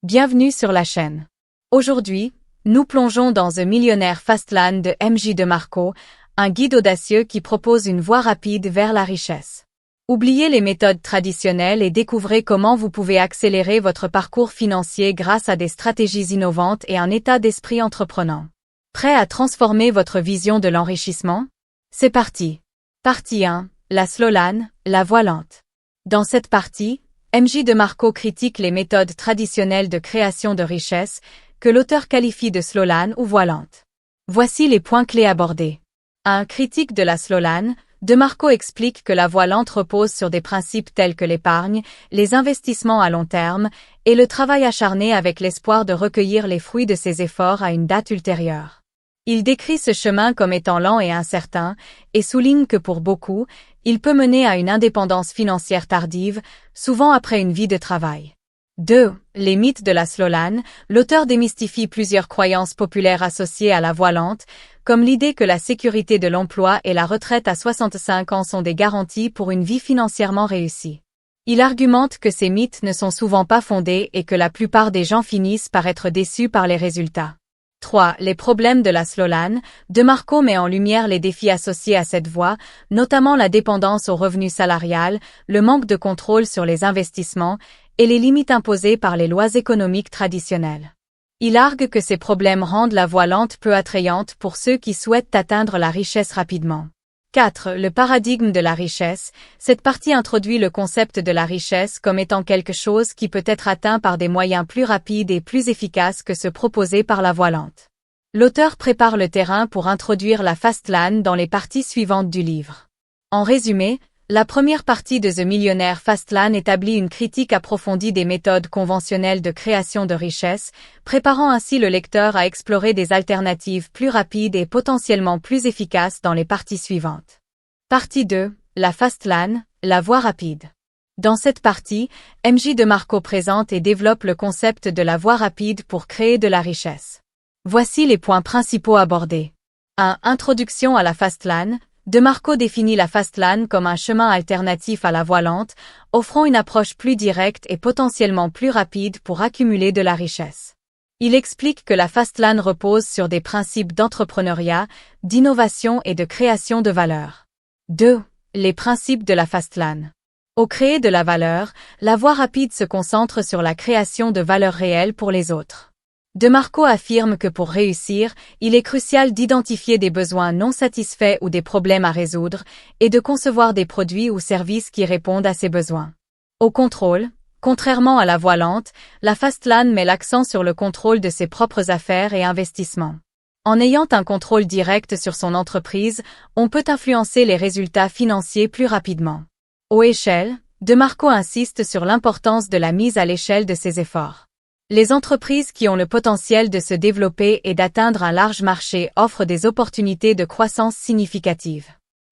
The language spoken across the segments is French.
Bienvenue sur la chaîne. Aujourd'hui, nous plongeons dans The Millionaire Fastlane de MJ DeMarco, un guide audacieux qui propose une voie rapide vers la richesse. Oubliez les méthodes traditionnelles et découvrez comment vous pouvez accélérer votre parcours financier grâce à des stratégies innovantes et un état d'esprit entreprenant. Prêt à transformer votre vision de l'enrichissement? C'est parti. Partie 1. La Slowlane, la voie lente. Dans cette partie, MJ DeMarco critique les méthodes traditionnelles de création de richesse, que l'auteur qualifie de slowlane ou voie lente. Voici les points clés abordés. 1. Critique de la slowlane, DeMarco explique que la voie lente repose sur des principes tels que l'épargne, les investissements à long terme et le travail acharné avec l'espoir de recueillir les fruits de ses efforts à une date ultérieure. Il décrit ce chemin comme étant lent et incertain, et souligne que pour beaucoup, il peut mener à une indépendance financière tardive, souvent après une vie de travail. 2. Les mythes de la slowlane, l'auteur démystifie plusieurs croyances populaires associées à la voie lente, comme l'idée que la sécurité de l'emploi et la retraite à 65 ans sont des garanties pour une vie financièrement réussie. Il argumente que ces mythes ne sont souvent pas fondés et que la plupart des gens finissent par être déçus par les résultats. 3. Les problèmes de la slowlane, DeMarco met en lumière les défis associés à cette voie, notamment la dépendance au revenu salarial, le manque de contrôle sur les investissements et les limites imposées par les lois économiques traditionnelles. Il argue que ces problèmes rendent la voie lente peu attrayante pour ceux qui souhaitent atteindre la richesse rapidement. 4. Le paradigme de la richesse. Cette partie introduit le concept de la richesse comme étant quelque chose qui peut être atteint par des moyens plus rapides et plus efficaces que ceux proposés par la voie lente. L'auteur prépare le terrain pour introduire la fastlane dans les parties suivantes du livre. En résumé, la première partie de The Millionaire Fastlane établit une critique approfondie des méthodes conventionnelles de création de richesse, préparant ainsi le lecteur à explorer des alternatives plus rapides et potentiellement plus efficaces dans les parties suivantes. Partie 2. La fastlane, la voie rapide. Dans cette partie, MJ DeMarco présente et développe le concept de la voie rapide pour créer de la richesse. Voici les points principaux abordés. 1. Introduction à la fastlane. DeMarco définit la fastlane comme un chemin alternatif à la voie lente, offrant une approche plus directe et potentiellement plus rapide pour accumuler de la richesse. Il explique que la fastlane repose sur des principes d'entrepreneuriat, d'innovation et de création de valeur. 2. Les principes de la fastlane. Au créer de la valeur, la voie rapide se concentre sur la création de valeur réelle pour les autres. DeMarco affirme que pour réussir, il est crucial d'identifier des besoins non satisfaits ou des problèmes à résoudre, et de concevoir des produits ou services qui répondent à ces besoins. Au contrôle, contrairement à la voie lente, la fastlane met l'accent sur le contrôle de ses propres affaires et investissements. En ayant un contrôle direct sur son entreprise, on peut influencer les résultats financiers plus rapidement. Aux échelles, DeMarco insiste sur l'importance de la mise à l'échelle de ses efforts. Les entreprises qui ont le potentiel de se développer et d'atteindre un large marché offrent des opportunités de croissance significatives.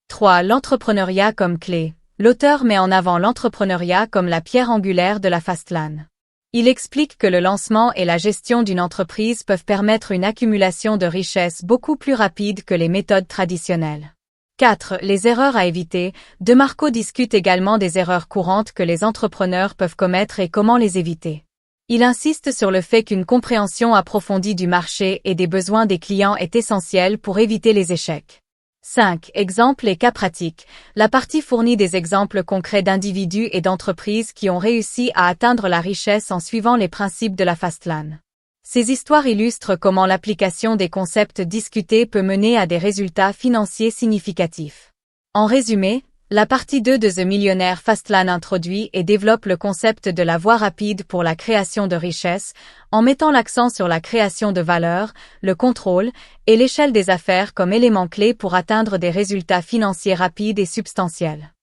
3. L'entrepreneuriat comme clé. L'auteur met en avant l'entrepreneuriat comme la pierre angulaire de la fastlane. Il explique que le lancement et la gestion d'une entreprise peuvent permettre une accumulation de richesses beaucoup plus rapide que les méthodes traditionnelles. 4. Les erreurs à éviter. DeMarco discute également des erreurs courantes que les entrepreneurs peuvent commettre et comment les éviter. Il insiste sur le fait qu'une compréhension approfondie du marché et des besoins des clients est essentielle pour éviter les échecs. 5. Exemples et cas pratiques. La partie fournit des exemples concrets d'individus et d'entreprises qui ont réussi à atteindre la richesse en suivant les principes de la fastlane. Ces histoires illustrent comment l'application des concepts discutés peut mener à des résultats financiers significatifs. En résumé, la partie 2 de The Millionaire Fastlane introduit et développe le concept de la voie rapide pour la création de richesse, en mettant l'accent sur la création de valeur, le contrôle et l'échelle des affaires comme éléments clés pour atteindre des résultats financiers rapides et substantiels.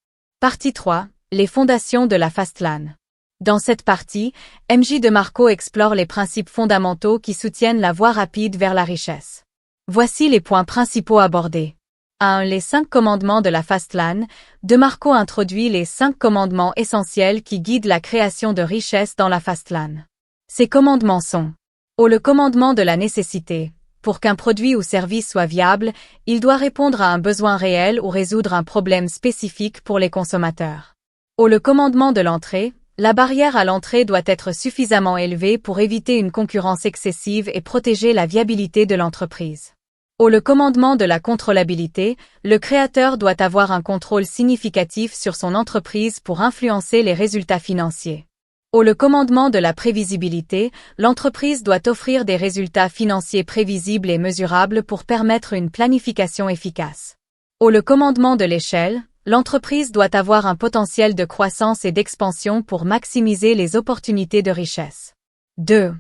Partie 3. Les fondations de la fastlane. Dans cette partie, MJ DeMarco explore les principes fondamentaux qui soutiennent la voie rapide vers la richesse. Voici les points principaux abordés. 1. Les 5 commandements de la fastlane. DeMarco introduit les 5 commandements essentiels qui guident la création de richesse dans la fastlane. Ces commandements sont le commandement de la nécessité. Pour qu'un produit ou service soit viable, il doit répondre à un besoin réel ou résoudre un problème spécifique pour les consommateurs. Le commandement de l'entrée. La barrière à l'entrée doit être suffisamment élevée pour éviter une concurrence excessive et protéger la viabilité de l'entreprise. Le commandement de la contrôlabilité, le créateur doit avoir un contrôle significatif sur son entreprise pour influencer les résultats financiers. Le commandement de la prévisibilité, l'entreprise doit offrir des résultats financiers prévisibles et mesurables pour permettre une planification efficace. Le commandement de l'échelle, l'entreprise doit avoir un potentiel de croissance et d'expansion pour maximiser les opportunités de richesse. 2.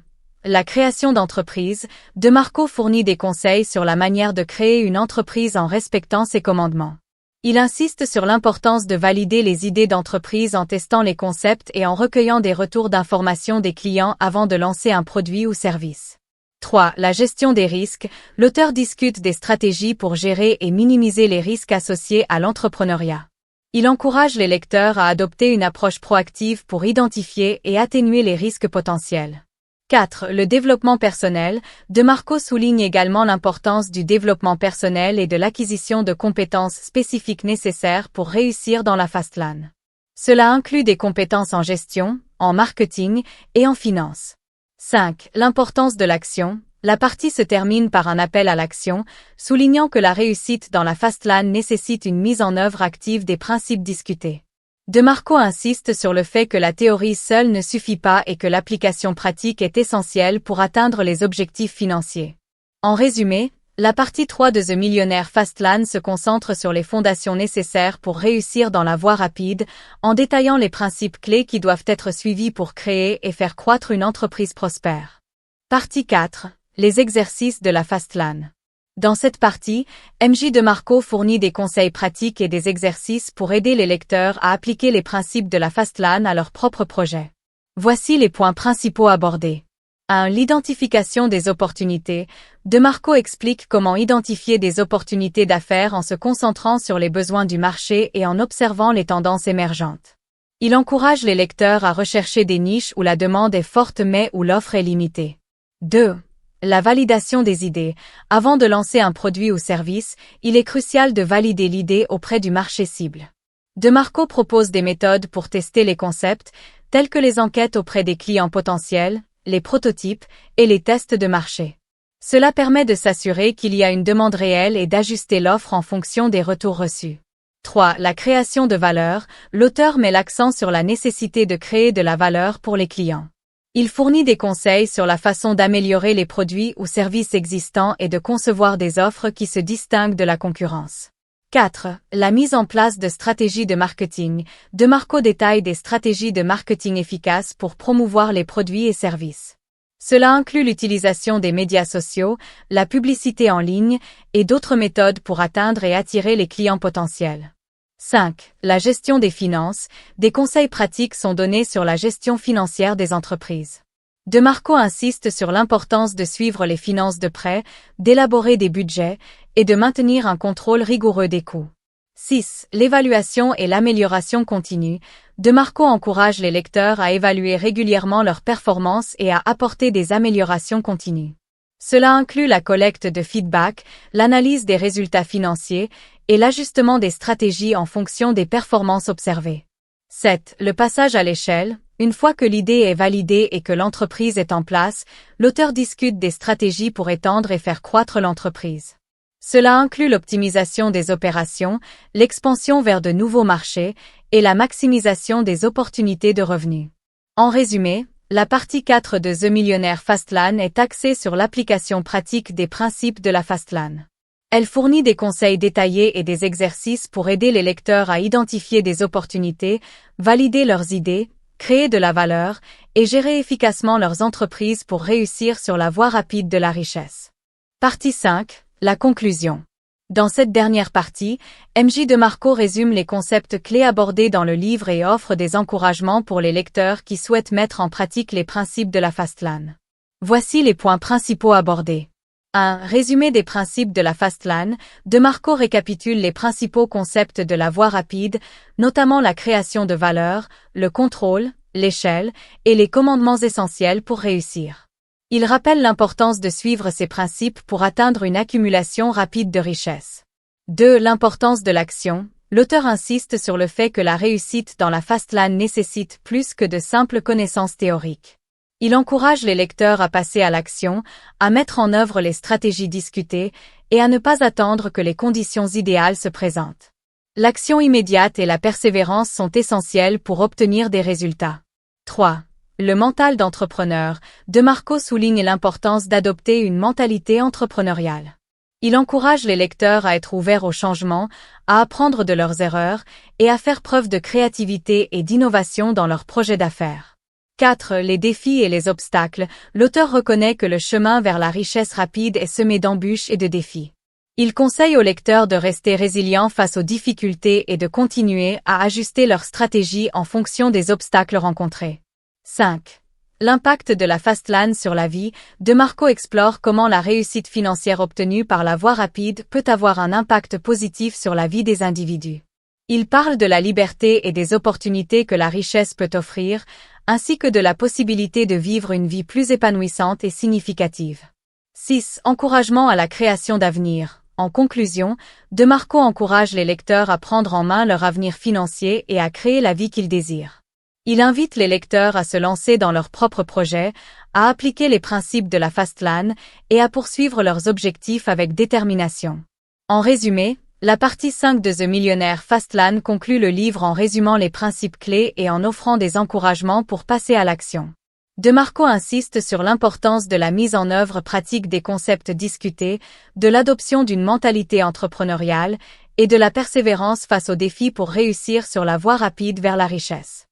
La création d'entreprise, DeMarco fournit des conseils sur la manière de créer une entreprise en respectant ses commandements. Il insiste sur l'importance de valider les idées d'entreprise en testant les concepts et en recueillant des retours d'information des clients avant de lancer un produit ou service. 3. La gestion des risques. L'auteur discute des stratégies pour gérer et minimiser les risques associés à l'entrepreneuriat. Il encourage les lecteurs à adopter une approche proactive pour identifier et atténuer les risques potentiels. 4. Le développement personnel. DeMarco souligne également l'importance du développement personnel et de l'acquisition de compétences spécifiques nécessaires pour réussir dans la fast lane. Cela inclut des compétences en gestion, en marketing et en finance. 5. L'importance de l'action. La partie se termine par un appel à l'action, soulignant que la réussite dans la fast lane nécessite une mise en œuvre active des principes discutés. DeMarco insiste sur le fait que la théorie seule ne suffit pas et que l'application pratique est essentielle pour atteindre les objectifs financiers. En résumé, la partie 3 de The Millionaire Fast Lane se concentre sur les fondations nécessaires pour réussir dans la voie rapide, en détaillant les principes clés qui doivent être suivis pour créer et faire croître une entreprise prospère. Partie 4. Les exercices de la fast lane. Dans cette partie, MJ DeMarco fournit des conseils pratiques et des exercices pour aider les lecteurs à appliquer les principes de la fast lane à leur propre projet. Voici les points principaux abordés. 1. L'identification des opportunités. DeMarco explique comment identifier des opportunités d'affaires en se concentrant sur les besoins du marché et en observant les tendances émergentes. Il encourage les lecteurs à rechercher des niches où la demande est forte mais où l'offre est limitée. 2. La validation des idées. Avant de lancer un produit ou service, il est crucial de valider l'idée auprès du marché cible. DeMarco propose des méthodes pour tester les concepts, telles que les enquêtes auprès des clients potentiels, les prototypes et les tests de marché. Cela permet de s'assurer qu'il y a une demande réelle et d'ajuster l'offre en fonction des retours reçus. 3. La création de valeur. L'auteur met l'accent sur la nécessité de créer de la valeur pour les clients. Il fournit des conseils sur la façon d'améliorer les produits ou services existants et de concevoir des offres qui se distinguent de la concurrence. 4. La mise en place de stratégies de marketing. DeMarco détaille des stratégies de marketing efficaces pour promouvoir les produits et services. Cela inclut l'utilisation des médias sociaux, la publicité en ligne et d'autres méthodes pour atteindre et attirer les clients potentiels. 5. La gestion des finances. Des conseils pratiques sont donnés sur la gestion financière des entreprises. DeMarco insiste sur l'importance de suivre les finances de près, d'élaborer des budgets et de maintenir un contrôle rigoureux des coûts. 6. L'évaluation et l'amélioration continue. DeMarco encourage les lecteurs à évaluer régulièrement leurs performances et à apporter des améliorations continues. Cela inclut la collecte de feedback, l'analyse des résultats financiers et l'ajustement des stratégies en fonction des performances observées. 7. Le passage à l'échelle. Une fois que l'idée est validée et que l'entreprise est en place, l'auteur discute des stratégies pour étendre et faire croître l'entreprise. Cela inclut l'optimisation des opérations, l'expansion vers de nouveaux marchés et la maximisation des opportunités de revenus. En résumé, la partie 4 de The Millionaire Fast Lane est axée sur l'application pratique des principes de la fast lane. Elle fournit des conseils détaillés et des exercices pour aider les lecteurs à identifier des opportunités, valider leurs idées, créer de la valeur et gérer efficacement leurs entreprises pour réussir sur la voie rapide de la richesse. Partie 5. La conclusion. Dans cette dernière partie, MJ DeMarco résume les concepts clés abordés dans le livre et offre des encouragements pour les lecteurs qui souhaitent mettre en pratique les principes de la fast lane. Voici les points principaux abordés. 1. Résumé des principes de la fast lane. DeMarco récapitule les principaux concepts de la voie rapide, notamment la création de valeur, le contrôle, l'échelle et les commandements essentiels pour réussir. Il rappelle l'importance de suivre ces principes pour atteindre une accumulation rapide de richesse. 2. L'importance de l'action. l'auteur insiste sur le fait que la réussite dans la fast lane nécessite plus que de simples connaissances théoriques. Il encourage les lecteurs à passer à l'action, à mettre en œuvre les stratégies discutées et à ne pas attendre que les conditions idéales se présentent. L'action immédiate et la persévérance sont essentielles pour obtenir des résultats. 3. Le mental d'entrepreneur. DeMarco souligne l'importance d'adopter une mentalité entrepreneuriale. Il encourage les lecteurs à être ouverts au changement, à apprendre de leurs erreurs et à faire preuve de créativité et d'innovation dans leurs projets d'affaires. 4. Les défis et les obstacles. L'auteur reconnaît que le chemin vers la richesse rapide est semé d'embûches et de défis. Il conseille aux lecteurs de rester résilients face aux difficultés et de continuer à ajuster leur stratégie en fonction des obstacles rencontrés. 5. L'impact de la fast lane sur la vie. DeMarco explore comment la réussite financière obtenue par la voie rapide peut avoir un impact positif sur la vie des individus. Il parle de la liberté et des opportunités que la richesse peut offrir, ainsi que de la possibilité de vivre une vie plus épanouissante et significative. 6. Encouragement à la création d'avenir. En conclusion, DeMarco encourage les lecteurs à prendre en main leur avenir financier et à créer la vie qu'ils désirent. Il invite les lecteurs à se lancer dans leurs propres projets, à appliquer les principes de la fast lane et à poursuivre leurs objectifs avec détermination. En résumé, la partie 5 de The Millionaire Fast Lane conclut le livre en résumant les principes clés et en offrant des encouragements pour passer à l'action. DeMarco insiste sur l'importance de la mise en œuvre pratique des concepts discutés, de l'adoption d'une mentalité entrepreneuriale et de la persévérance face aux défis pour réussir sur la voie rapide vers la richesse.